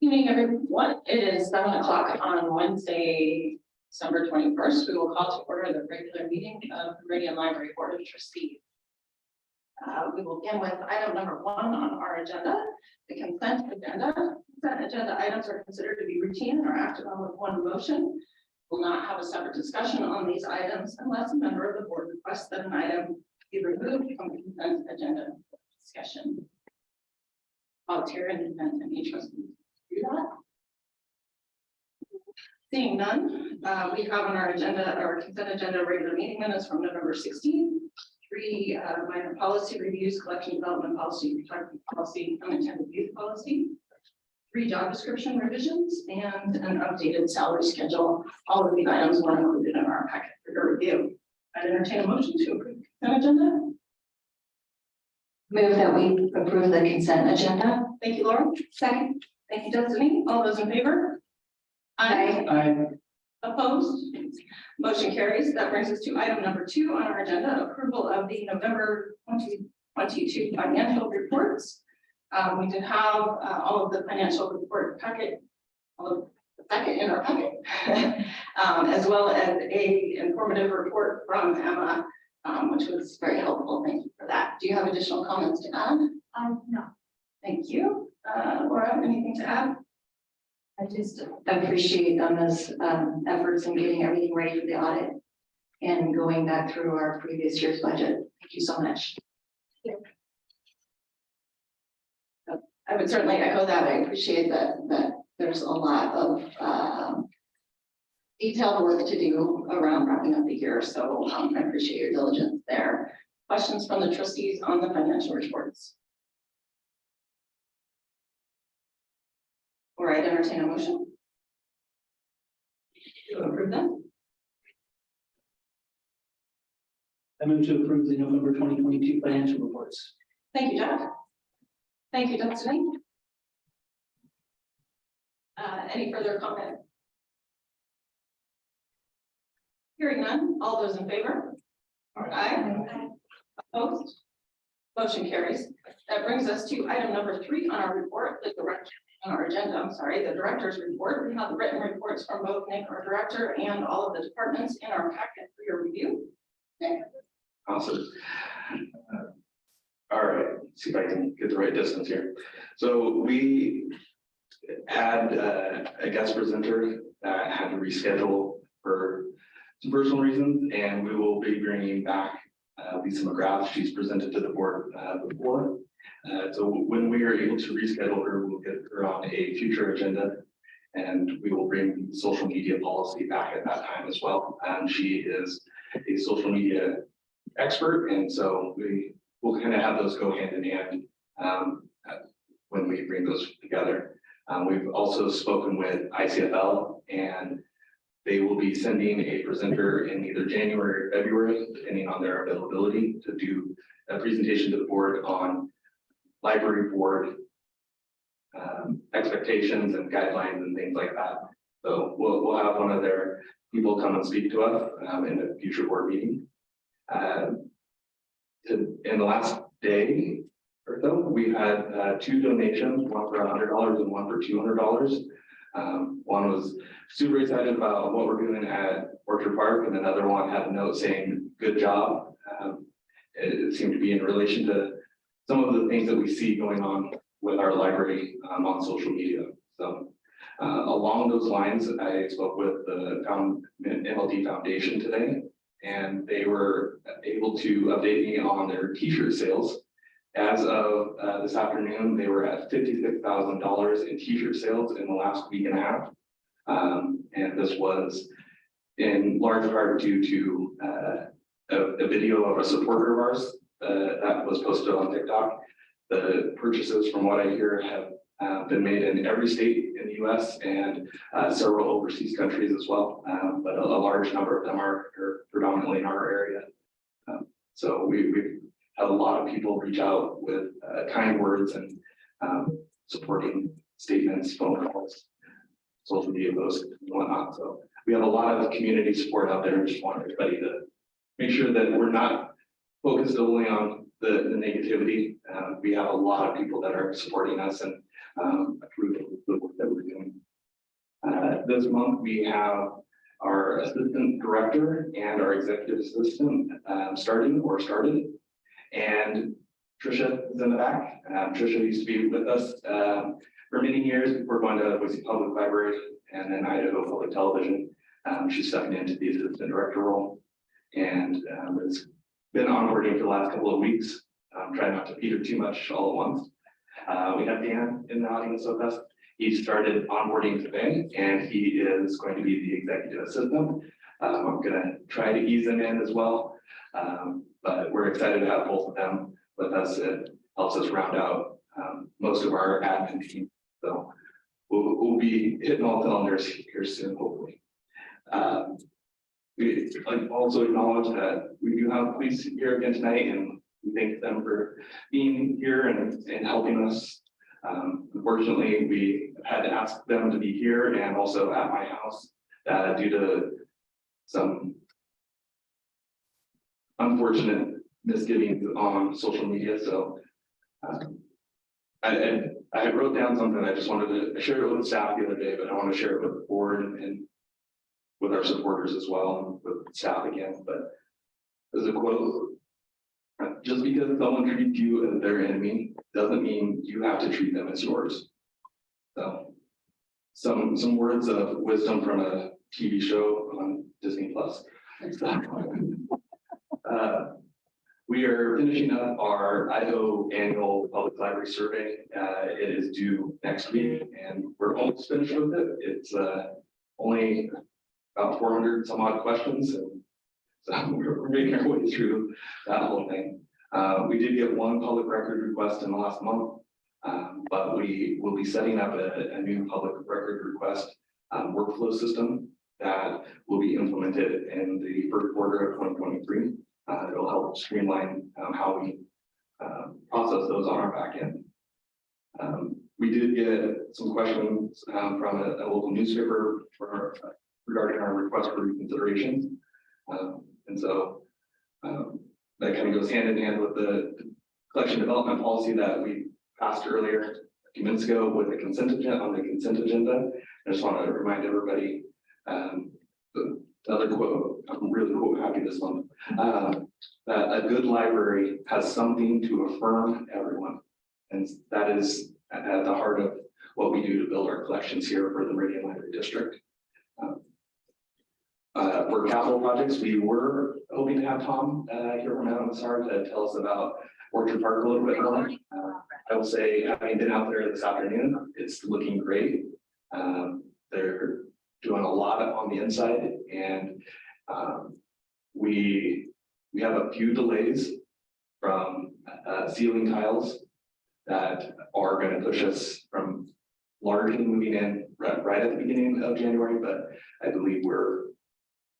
Evening, everyone. It is 7 o'clock on Wednesday, December 21st. We will call to order the regular meeting of the Meridian Library Board of Trustees. We will begin with item number 1 on our agenda, the consent agenda. Consent agenda items are considered to be routine and are acted on with one motion. We'll not have a separate discussion on these items unless a member of the board requests that an item be removed from the consent agenda discussion. Volunteer and invent any trustee. Do that. Seeing none, we have on our agenda, our consent agenda, regular meeting minutes from November 16th, 3 minor policy reviews, collection development policy, retirement policy, unintended youth policy, 3 job description revisions, and an updated salary schedule. All of these items were included in our packet for your review. I'd entertain a motion to approve the consent agenda. Move that we approve the consent agenda. Thank you, Laura. Second. Thank you, Destiny. All those in favor? Aye. Opposed? Motion carries. That brings us to item number 2 on our agenda, approval of the November 2022 financial reports. We did have all of the financial report packet, all of the packet in our packet, as well as a informative report from Emma, which was very helpful. Thank you for that. Do you have additional comments to add? No. Thank you. Laura, anything to add? I just appreciate Emma's efforts in getting everything ready for the audit and going back through our previous year's budget. Thank you so much. I would certainly echo that. I appreciate that there's a lot of detailed work to do around wrapping up the year. So I appreciate your diligence there. Questions from the trustees on the financial reports? All right, entertain a motion to approve them. I move to approve the November 2022 financial reports. Thank you, Jeff. Thank you, Destiny. Any further comment? Hearing none, all those in favor? Aye. Opposed? Motion carries. That brings us to item number 3 on our report, the director on our agenda. I'm sorry, the director's report. We have the written reports from both Nick, our director, and all of the departments in our packet for your review. Nick. Awesome. All right, see if I can get the right distance here. So we had a guest presenter that had to reschedule for some personal reasons, and we will be bringing back Lisa McGrath. She's presented to the board before. So when we are able to reschedule her, we'll get her on a future agenda, and we will bring social media policy back at that time as well. She is a social media expert, and so we will kind of have those go hand in hand when we bring those together. We've also spoken with ICFL, and they will be sending a presenter in either January or February, depending on their availability, to do a presentation to the board on library board expectations and guidelines and things like that. So we'll have one of their people come and speak to us in a future board meeting. In the last day or so, we had 2 donations, one for $100 and one for $200. One was super excited about what we're doing at Orchard Park, and another one had a note saying, "Good job." It seemed to be in relation to some of the things that we see going on with our library on social media. So along those lines, I spoke with the MLD Foundation today, and they were able to update me on their t-shirt sales. As of this afternoon, they were at $56,000 in t-shirt sales in the last week and a half. And this was in large part due to a video of a supporter of ours that was posted on TikTok. The purchases, from what I hear, have been made in every state in the US and several overseas countries as well. But a large number of them are predominantly in our area. So we've had a lot of people reach out with kind words and supporting statements, phone calls, social media posts, and whatnot. So we have a lot of community support out there. Just want everybody to make sure that we're not focused only on the negativity. We have a lot of people that are supporting us and approve of the work that we this month we have our assistant director and our executive assistant started. And Trisha is in the back. Trisha used to be with us for many years before going to Boise Public Library and then Idaho Public Television. She's stepping into the assistant director role, and it's been onboarding for the last couple of weeks. Trying not to feed her too much all at once. We have Dan in the audience with us. He started onboarding today, and he is going to be the executive assistant. I'm going to try to ease him in as well, but we're excited to have both of them with us. It helps us round out most of our admin team. So we'll be hitting all cylinders here soon, hopefully. We also acknowledge that we do have police here again tonight, and we thank them for being here and helping us. Unfortunately, we had to ask them to be here and also at my house due to some unfortunate misgivings on social media. So I wrote down something. I just wanted to share it with the staff the other day, but I want to share it with the board and with our supporters as well, and with staff again. But there's a quote: just because someone treats you as their enemy doesn't mean you have to treat them as yours. So some words of wisdom from a TV show on Disney Plus. We are finishing up our Idaho annual public library survey. It is due next week, and we're almost finished with it. It's only about 400 some odd questions, and so we're making our way through that whole thing. We did get one public record request in the last month, but we will be setting up a new public record request workflow system that will be implemented in the first quarter of 2023. It'll help streamline how we process those on our back end. We did get some questions from a local newspaper regarding our request for reconsideration. And so that kind of goes hand in hand with the collection development policy that we passed earlier a few minutes ago with the consent agenda. On the consent agenda, I just want to remind everybody the other quote. I'm really quote happy this month. That a good library has something to affirm everyone, and that is at the heart of what we do to build our collections here for the Meridian Library District. For capital projects, we were hoping to have Tom here from MSR to tell us about Orchard Park a little bit more. I will say, having been out there this afternoon, it's looking great. They're doing a lot on the inside, and we have a few delays from ceiling tiles that are going to push us from largely moving in right at the beginning of January, but I believe we're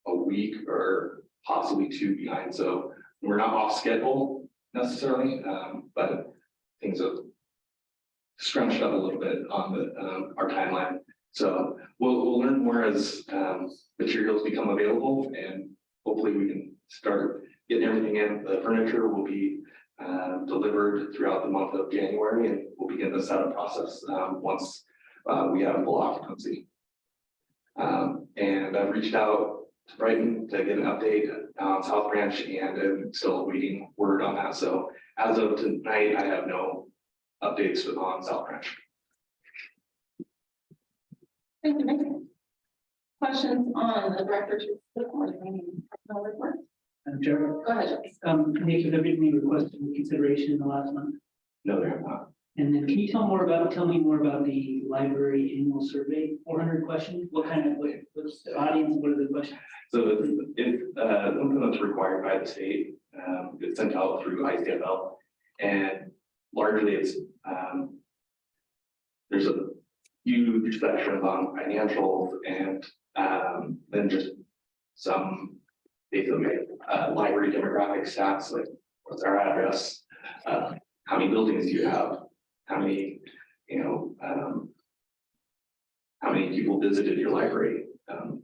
a week or possibly two behind. So we're not off schedule necessarily, but things have scrunched up a little bit on the our timeline. So we'll learn more as materials become available, and hopefully we can start getting everything in. The furniture will be delivered throughout the month of January, and we'll begin the setup process once we have full occupancy. And I've reached out to Brighton to get an update on South Branch, and I'm still waiting word on that. So as of tonight, I have no updates on South Branch. Thank you, Nick. Questions on the director's report? No report? Chair, Go ahead. Nick, have there been any requests for consideration in the last month? No, there have not. And then can you tell me more about the library annual survey? 400 questions. What kind of what's the audience? What are the questions? So it's something that's required by the state. It's sent out through ICFL, and largely it's there's a huge section on financials, and then just some basically library demographic stats, like what's our address, how many buildings do you have, how many, how many people visited your library, how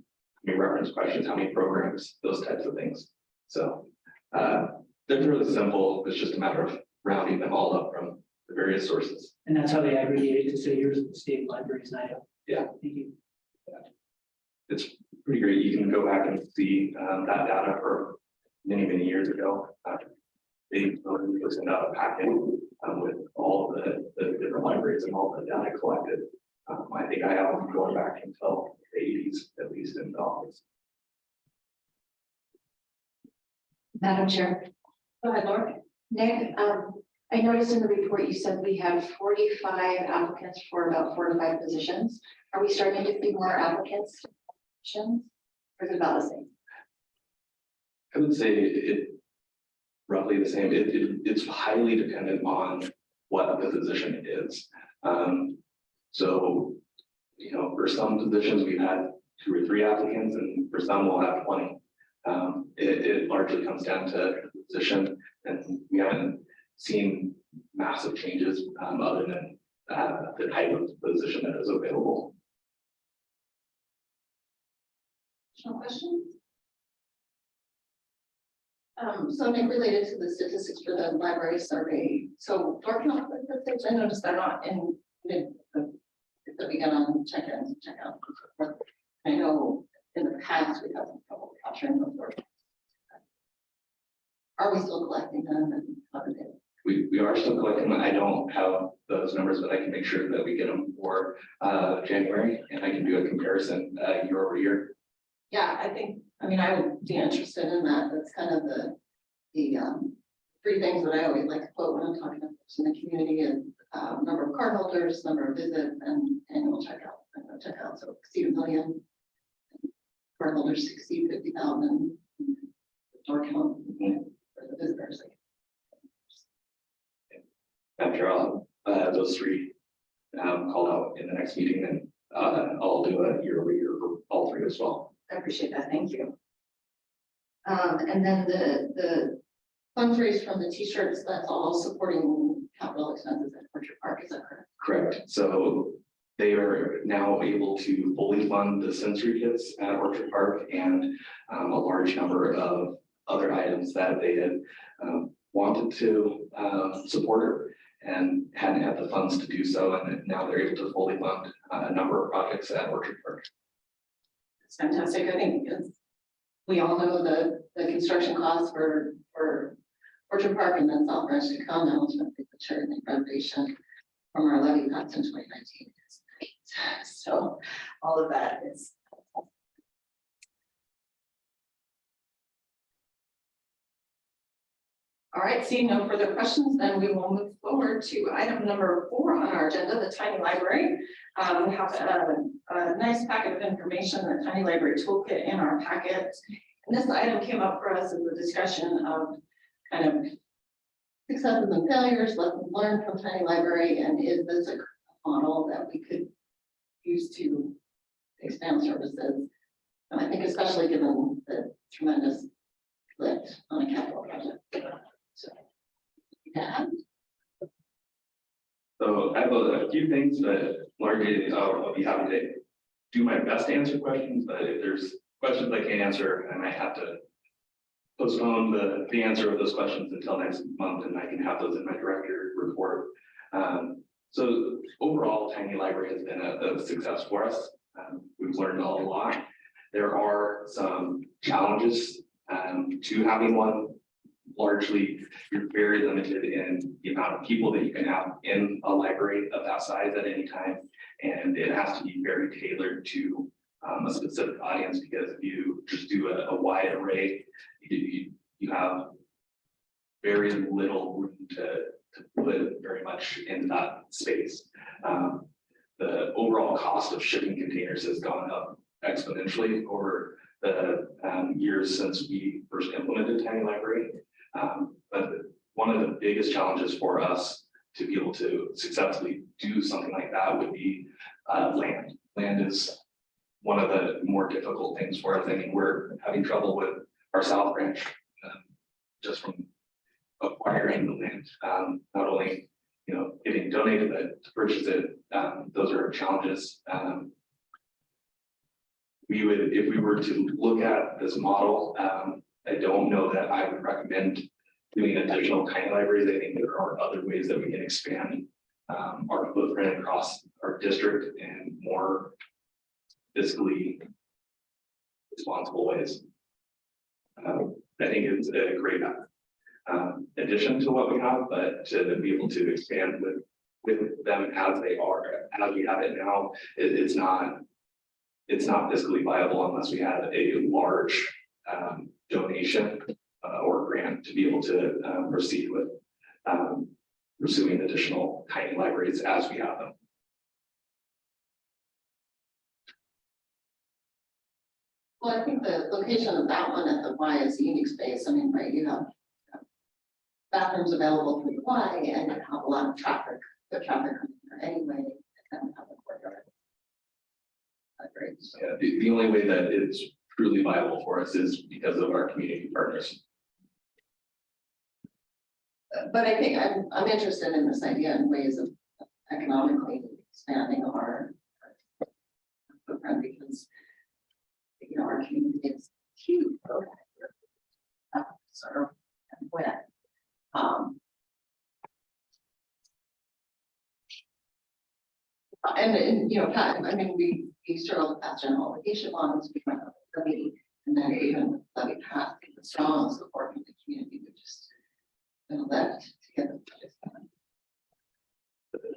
many reference questions, how many programs, those types of things. So they're really simple. It's just a matter of rounding them all up from the various sources. And that's how they aggregate it to say here's the state libraries in Idaho. Yeah. Thank you. it's pretty great. You can go back and see that data for many years ago. They really send out a packet with all the different libraries and all the data collected. I think I have them going back until the 80s, at least in the office. Madam Chair. Go ahead, Laura. Nick, I noticed in the report you said we have 45 applicants for about 4 to 5 positions. Are we starting to see more applicants? Or is it about the same? I would say it roughly the same. It's highly dependent on what the position is. So, you know, for some positions we've had 2 or 3 applicants, and for some we'll have 20. It largely comes down to the position, and we haven't seen massive changes other than the type of position that is available. Additional questions? So Nick, related to the statistics for the library survey, so door count statistics, I noticed they're not in mid, that we get on check-ins and check-out. I know in the past we had some trouble capturing those door counts. Are we still collecting them and how do they? We are still collecting them. I don't have those numbers, but I can make sure that we get them for January, and I can do a comparison year over year. Yeah, I mean, I would be interested in that. That's kind of the 3 things that I always like to quote when I'm talking to folks in the community is number of card holders, number of visits, and annual checkout. So exceed 1 million. Card holders exceed 50,000. Door count for the visitors. After I'll have those 3 called out in the next meeting, and I'll do a year over year for all 3 as well. I appreciate that. Thank you. And then the Funds raised from the t-shirts, that's all supporting capital expenses at Orchard Park, is that correct? Correct. So they are now able to fully fund the sensory kits at Orchard Park and a large number of other items that they had wanted to support and hadn't had the funds to do so. And now they're able to fully fund a number of projects at Orchard Park. It's fantastic. I think we all know the construction costs for Orchard Park and then South Branch to come now to the mature renovation from our levy passed in 2019. So all of that is. All right, seeing no further questions, then we will move forward to item number 4 on our agenda, the tiny library. We have a nice packet of information, the tiny library toolkit in our packet. And this item came up for us as a discussion of kind of successes and failures, lessons learned from tiny library, and is this a model that we could use to expand services? And I think especially given the tremendous lift on a capital project. So, yeah. So I have a few things, but largely I'll be happy to do my best to answer questions. But if there's questions I can't answer, I might have to postpone the answer of those questions until next month, and I can have those in my director report. So overall, Tiny Library has been a success for us. We've learned a lot. There are some challenges to having one. Largely, you're very limited in the amount of people that you can have in a library of that size at any time, and it has to be very tailored to a specific audience, because if you just do a wide array, you have very little room to put very much in that space. The overall cost of shipping containers has gone up exponentially over the years since we first implemented Tiny Library. But one of the biggest challenges for us to be able to successfully do something like that would be land. Land is one of the more difficult things for us. I mean, we're having trouble with our South Branch just from acquiring the land. Not only, you know, getting donated, but to purchase it, those are challenges. We would, if we were to look at this model, I don't know that I would recommend doing additional tiny libraries. I think there are other ways that we can expand our footprint across our district and more fiscally responsible ways. I think it's a great addition to what we have, but to be able to expand with them as they are, as we have it now, it's not fiscally viable unless we have a large donation or grant to be able to proceed with pursuing additional tiny libraries as we have them. Well, I think the location of that one at the Y is a unique space. I mean, right, you have bathrooms available through the Y and you have a lot of traffic, the traffic coming there anyway, and have a courtyard. Great. So, Yeah, the only way that it's truly viable for us is because of our community partners. but I think I'm interested in this idea in ways of economically expanding our footprint because you know our community is huge. Serve and win. And you know, Pat, I mean, we struggled with past general obligation bonds, we went up with levy, and then even with levy passed, the strong support from the community, we just left to get the project done.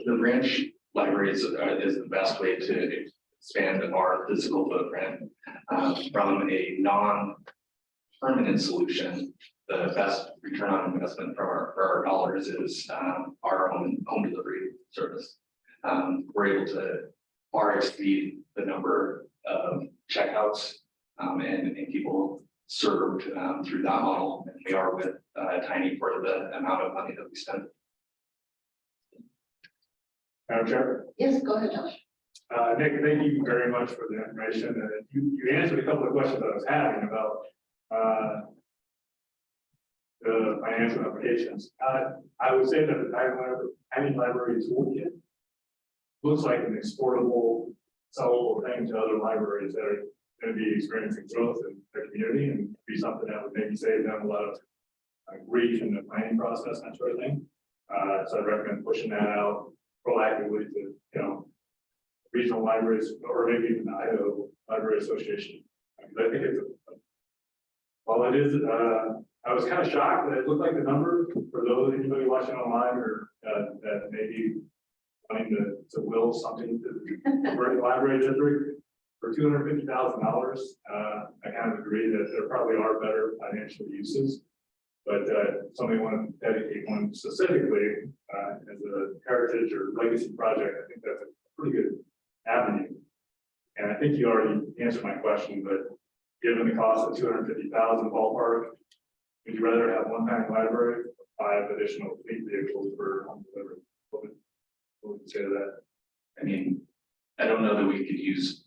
The branch libraries is the best way to expand our physical footprint from a non-permanent solution. The best return on investment for our dollars is our own home delivery service. We're able to far exceed the number of checkouts and people served through that model. And we are with Tiny for the amount of money that we spend. Madam Chair. Yes, go ahead, Josh. Nick, thank you very much for the information. And you answered a couple of questions I was having about the financial implications. I would say that the Tiny Library Toolkit looks like an exportable, sellable thing to other libraries that are going to be experiencing growth in their community and be something that would maybe save them a lot of grief in the planning process, that sort of thing. So I'd recommend pushing that out proactively to, you know, regional libraries or maybe even the Idaho Library Association. I think it's well, it is. I was kind of shocked that it looked like the number for those anybody watching online or that maybe wanting to will something to the library district for $250,000. I kind of agree that there probably are better financial uses, but somebody want to dedicate one specifically as a heritage or legacy project. I think that's a pretty good avenue. And I think you already answered my question, but given the cost of $250,000 ballpark, would you rather have one tiny library or 5 additional fleet vehicles for home delivery? What would you say to that? I mean, I don't know that we could use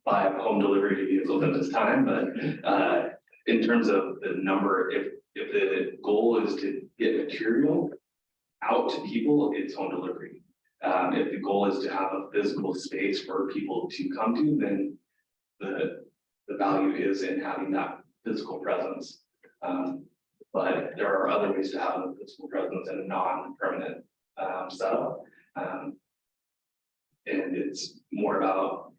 5 home delivery vehicles at this time, but in terms of the number, if the goal is to get material out to people, it's home delivery. If the goal is to have a physical space for people to come to, then the value is in having that physical presence. But there are other ways to have a physical presence in a non-permanent setup. And it's more about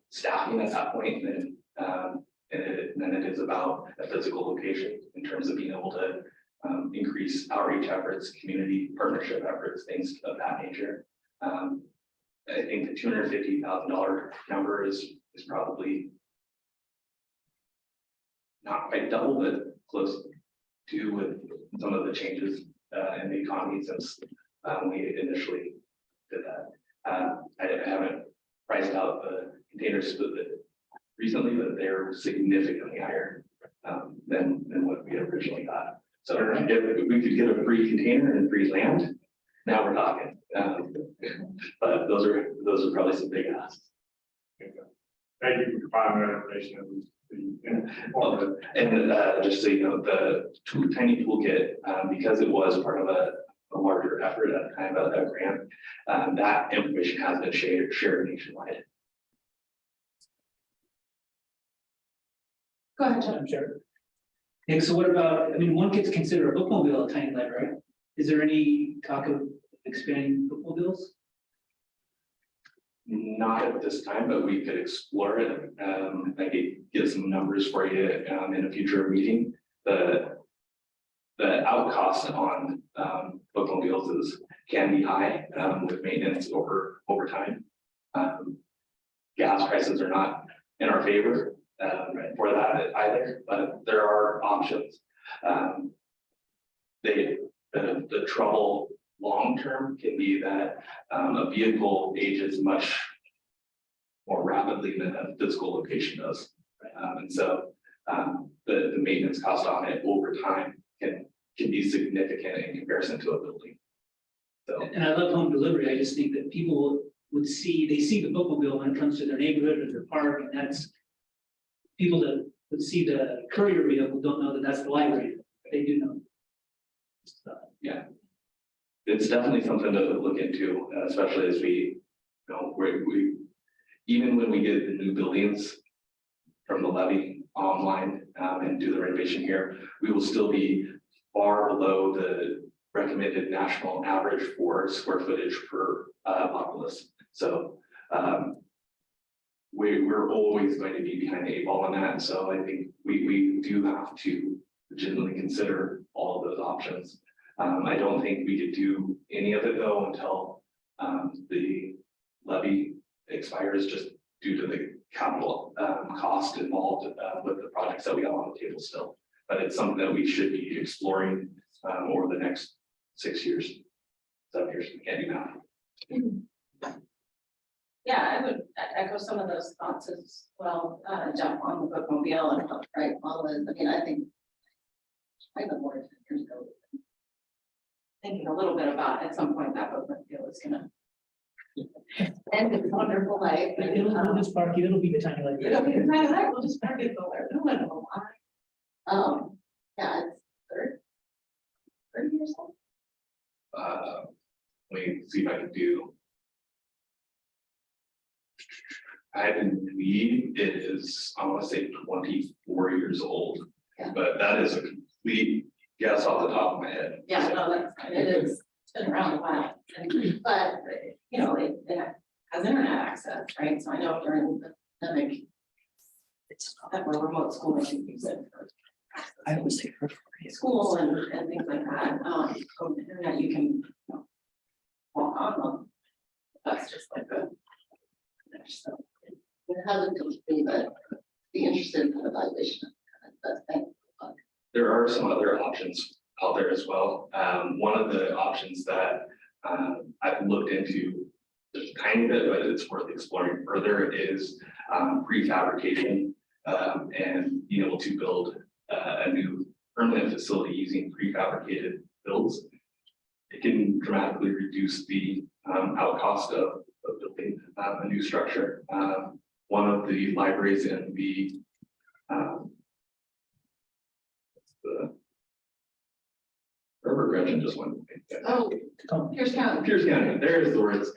staffing at that point than it is about a physical location in terms of being able to increase outreach efforts, community partnership efforts, things of that nature. I think the $250,000 number is probably not quite double, but close to with some of the changes in the economy since we initially did that. I haven't priced out the containers recently, but they're significantly higher than what we originally got. So if we could get a free container and free land, now we're talking. But those are probably some big asks. Thank you for providing that information. And just so you know, the Tiny Toolkit, because it was part of a larger effort at the time of a grant, that information has been shared nationwide. Go ahead, John. I'm sure. Nick, so what about, I mean, one gets considered a bookmobile a tiny library. Is there any talk of expanding bookmobiles? Not at this time, but we could explore it. I could get some numbers for you in a future meeting. The out cost on bookmobiles can be high with maintenance over time. Gas prices are not in our favor for that either, but there are options. The trouble long term can be that a vehicle ages much more rapidly than a physical location does. And so the maintenance cost on it over time can be significant in comparison to a building. So And I love home delivery. I just think that people would see the bookmobile when it comes to their neighborhood or their park, and that's people that would see the courier vehicle don't know that that's the library. They do know. So, yeah, it's definitely something to look into, especially as we even when we get the new buildings from the levy online and do the renovation here, we will still be far below the recommended national average for square footage per populace. So we're always going to be behind the 8 ball on that. So I think we do have to legitimately consider all of those options. I don't think we could do any of it though until the levy expires, just due to the capital cost involved with the projects that we have on the table still. But it's something that we should be exploring over the next 6 years, 7 years. We can't do now. Yeah, I would echo some of those thoughts as well, jump on the bookmobile and help, right, all of it. I mean, I think I the more 10 years ago, thinking a little bit about at some point that bookmobile is gonna end its wonderful life. It'll just park you. It'll be the tiny like. It'll be the kind of that, we'll just park it there. No one will why. Yeah, it's 30 years old. Let me see if I can do. I believe it is, I want to say 24 years old, Yeah. but that is a complete guess off the top of my head. Yeah, no, that's fine. It is, it's been around a while. But, you know, it has internet access, right? So I know during the pandemic, it's not that we're remote schooling, we use it for I was here for school and things like that. So the internet, you can, you know, walk on them. That's just like a. So, It hasn't come to me, but be interested in the evaluation. That's thing. There are some other options out there as well. One of the options that I've looked into just a tiny bit, but it's worth exploring further, is prefabrication and being able to build a new permanent facility using prefabricated builds. It can dramatically reduce the out cost of building a new structure. One of the libraries in the Herbert Gretchen just went. Oh, Pierce County. Pierce County, there's the words.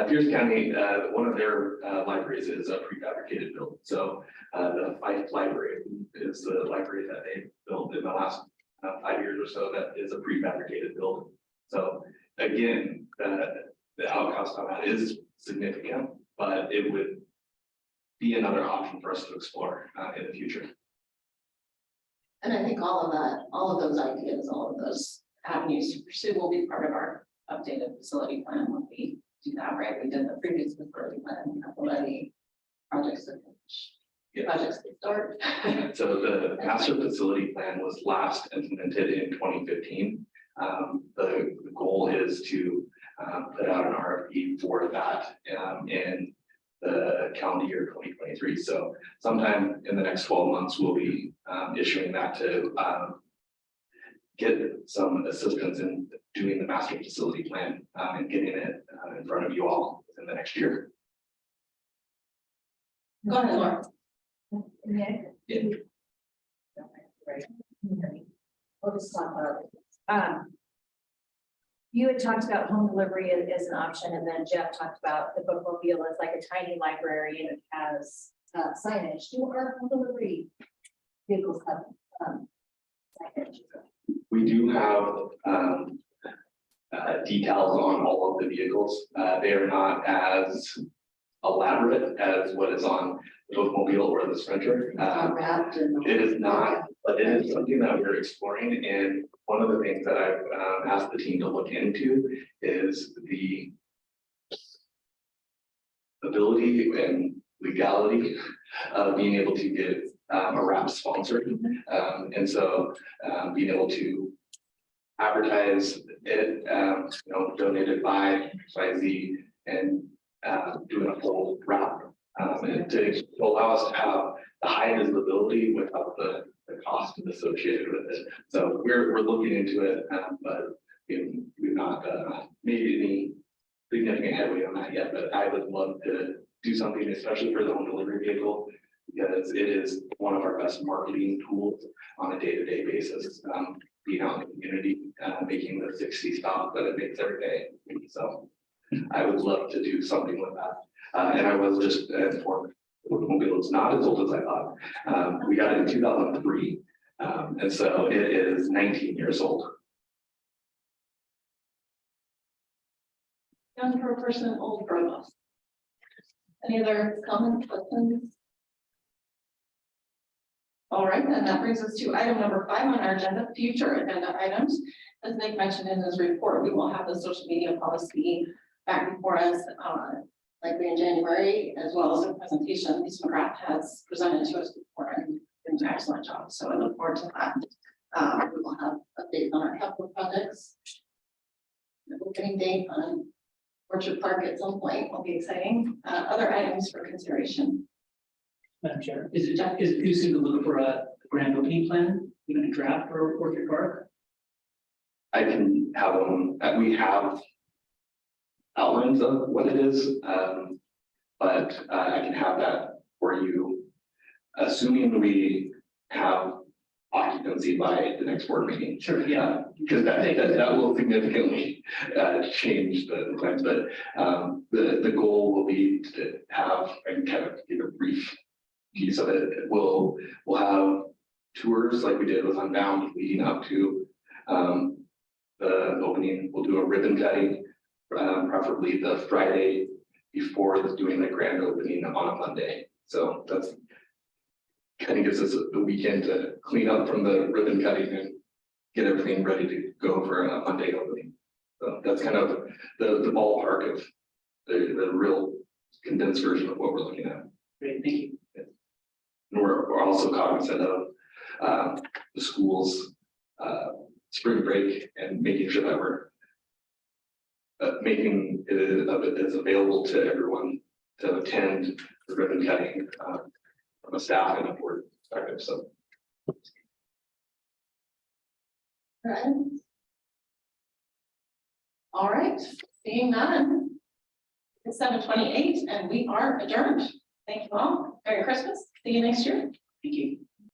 Pierce County, one of their libraries is a prefabricated build. So the Fife Library is the library that they built in the last 5 years or so that is a prefabricated build. So again, the outcost on that is significant, but it would be another option for us to explore in the future. and I think all of those ideas, all of those Avenues to pursue will be part of our updated facility plan when we do that, right? We did the previous facility plan, we have the levy projects that finish. Yeah. Projects that start. So the master facility plan was last implemented in 2015. The goal is to put out an RFP for that in the calendar year 2023. So sometime in the next 12 months, we'll be issuing that to get some assistance in doing the master facility plan and getting it in front of you all in the next year. Go ahead, Laura. Yeah. We'll just talk about it. You had talked about home delivery as an option, and then Jeff talked about the bookmobile as like a tiny library and it has signage. Do our home delivery vehicles have signage? We do have details on all of the vehicles. They are not as elaborate as what is on the bookmobile or the Sprinter. Wrapped and. It is not, but it is something that we're exploring, and one of the things that I've asked the team to look into is the ability and legality of being able to get a wrap sponsored. And so being able to advertise it, donated by XYZ and doing a full wrap. And to allow us to have the high visibility without the cost associated with it. So we're looking into it, but we've not made any significant headway on that yet, but I would love to do something, especially for the home delivery vehicle, because it is one of our best marketing tools on a day-to-day basis. Being out in the community, making the 60 stops that it makes every day. So I would love to do something with that. And I was just informed, Mobile is not as old as I thought. We got it in 2003. And so it is 19 years old. Young for a person, old for us. Any other comments, questions? All right, then that brings us to item number 5 on our agenda, future agenda items. As Nick mentioned in his report, we will have the social media policy back before us, likely in January, as well as a presentation Lisa McGrath has presented to us before and did an excellent job. So I look forward to that. We will have updates on our capital projects. The opening date on Orchard Park at some point will be exciting. Other items for consideration. Madam Chair, is it too soon to look for a grand opening plan, even a draft for Orchard Park? I can have them, we have outlines of what it is, but I can have that for you, assuming we have occupancy by the next board meeting. Sure, yeah. Because that will significantly change the plans, but the goal will be to have, and kind of give a brief piece of it. We'll have tours like we did with Unbound leading up to the opening. We'll do a ribbon cutting, preferably the Friday before doing the grand opening on a Monday. So that's kind of gives us the weekend to clean up from the ribbon cutting and get everything ready to go for a Monday opening. So that's kind of the ballpark of the real condensed version of what we're looking at. Great, thank you. And we're also cognizant of the schools spring break and making sure that we're making it as available to everyone to attend the ribbon cutting from a staff and a board perspective. So Right. All right, seeing none. It's 7:28 and we are adjourned. Thank you all. Merry Christmas. See you next year.